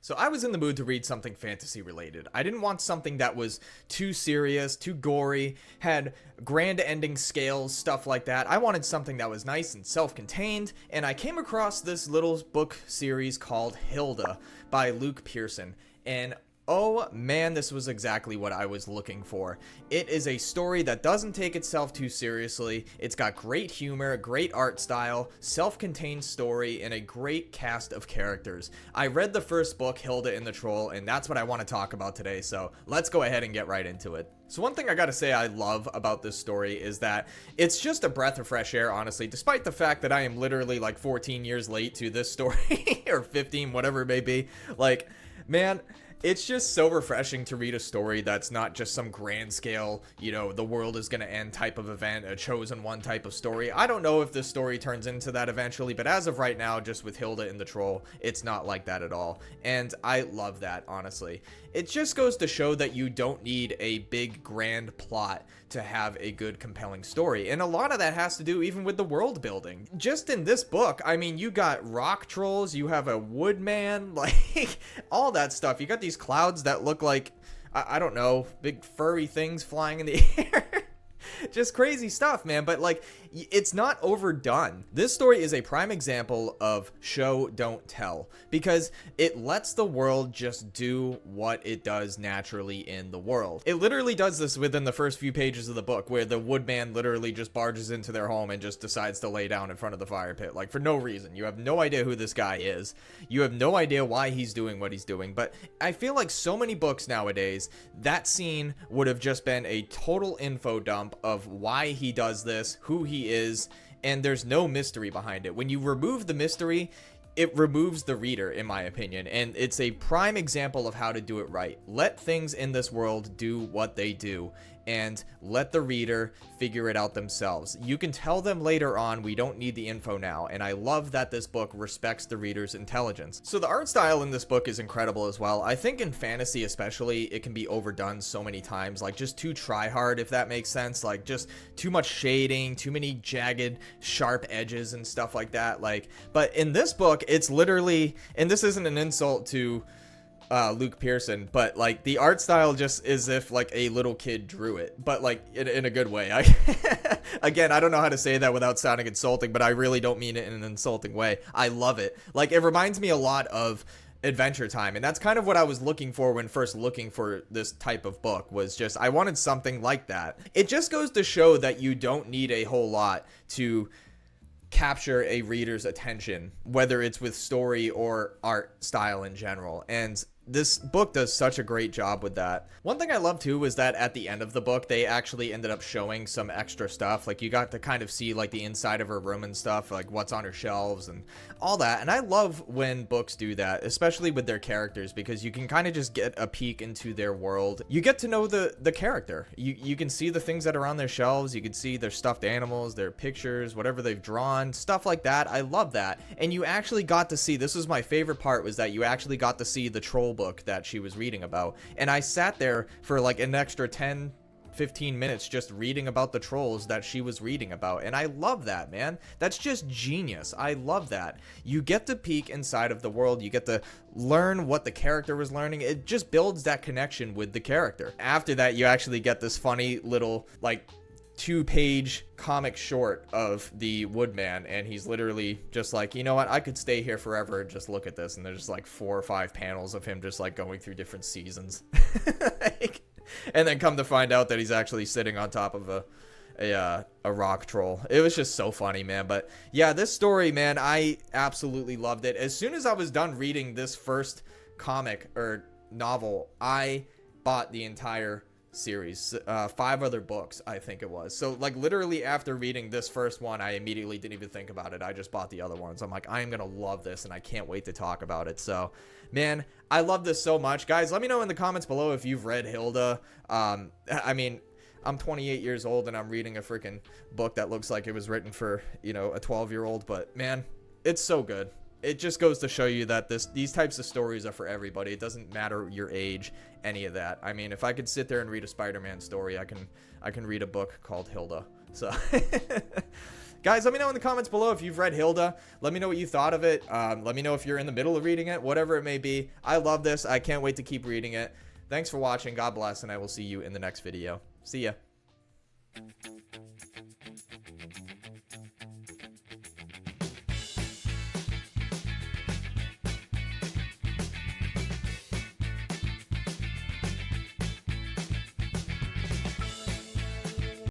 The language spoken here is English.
So I was in the mood to read something fantasy related. I didn't want something that was too serious, too gory, had grand ending scales, stuff like that. I wanted something that was nice and self-contained, and I came across this little book series called Hilda by Luke Pearson. And oh man, this was exactly what I was looking for. It is a story that doesn't take itself too seriously. It's got great humor, great art style, self-contained story, and a great cast of characters. I read the first book, Hilda and The Troll, and that's what I want to talk about today, so let's go ahead and get right into it. So one thing I gotta say I love about this story is that it's just a breath of fresh air, honestly, despite the fact that I am literally like 14 years late to this story, or 15, whatever it may be. Like, man, it's just so refreshing to read a story that's not just some grand scale, you know, the world is going to end type of event, a chosen one type of story. I don't know if this story turns into that eventually, but as of right now, just with Hilda and the Troll, it's not like that at all. And I love that, honestly. It just goes to show that you don't need a big grand plot to have a good compelling story, and a lot of that has to do even with the world building. Just in this book, I mean, you got rock trolls, you have a woodman, like all that stuff. You got these clouds that look like I don't know, big furry things flying in the air. Just crazy stuff, man. But like, it's not overdone. This story is a prime example of show don't tell, because it lets the world just do what it does naturally in the world. It literally does this within the first few pages of the book, where the woodman literally just barges into their home and just decides to lay down in front of the fire pit, like for no reason. You have no idea who this guy is. You have no idea why he's doing what he's doing. But I feel like so many books nowadays, that scene would have just been a total info dump of why he does this, who he is, and there's no mystery behind it. When you remove the mystery, it removes the reader, in my opinion, and it's a prime example of how to do it right. Let things in this world do what they do, and let the reader figure it out themselves. You can tell them later on, we don't need the info now, and I love that this book respects the reader's intelligence. So the art style in this book is incredible as well. I think in fantasy especially, it can be overdone so many times, like just too try hard, if that makes sense, like just too much shading, too many jagged, sharp edges and stuff like that. Like, but in this book, it's literally, and this isn't an insult to Luke Pearson, but like the art style just is if like a little kid drew it, but like in a good way. Again, I don't know how to say that without sounding insulting, but I really don't mean it in an insulting way. I love it. Like, it reminds me a lot of Adventure Time, and that's kind of what I was looking for when first looking for this type of book, was just I wanted something like that. It just goes to show that you don't need a whole lot to capture a reader's attention, whether it's with story or art style in general, and this book does such a great job with that. One thing I love too was that at the end of the book, they actually ended up showing some extra stuff. Like, you got to kind of see like the inside of her room and stuff, like what's on her shelves and all that. And I love when books do that, especially with their characters, because you can kind of just get a peek into their world. You get to know the character. You can see the things that are on their shelves. You can see their stuffed animals, their pictures, whatever they've drawn, stuff like that. I love that. And you actually got to see, this was my favorite part, was that you actually got to see the troll book that she was reading about. And I sat there for like an extra 10-15 minutes just reading about the trolls that she was reading about, and I love that, man. That's just genius. I love that. You get to peek inside of the world, you get to learn what the character was learning. It just builds that connection with the character. After that, you actually get this funny little like 2-page comic short of the woodman, and he's literally just like, you know what, I could stay here forever and just look at this, and there's like 4 or 5 panels of him just like going through different seasons. Like, and then come to find out that he's actually sitting on top of a rock troll. It was just so funny, man. But yeah, this story, man, I absolutely loved it. As soon as I was done reading this first comic or novel, I bought the entire series, 5 other books, I think it was. So like literally after reading this first one, I immediately didn't even think about it. I just bought the other ones. I'm like, I am gonna love this, and I can't wait to talk about it. So man, I love this so much. Guys, let me know in the comments below if you've read Hilda. I mean, I'm 28 years old and I'm reading a freaking book that looks like it was written for, you know, a 12-year-old, but man, it's so good. It just goes to show you that these types of stories are for everybody. It doesn't matter your age, any of that. I mean, if I could sit there and read a Spider-Man story, I can read a book called Hilda. So Guys, let me know in the comments below if you've read Hilda. Let me know what you thought of it. Let me know if you're in the middle of reading it, whatever it may be. I love this. I can't wait to keep reading it. Thanks for watching. God bless, and I will see you in the next video. See ya.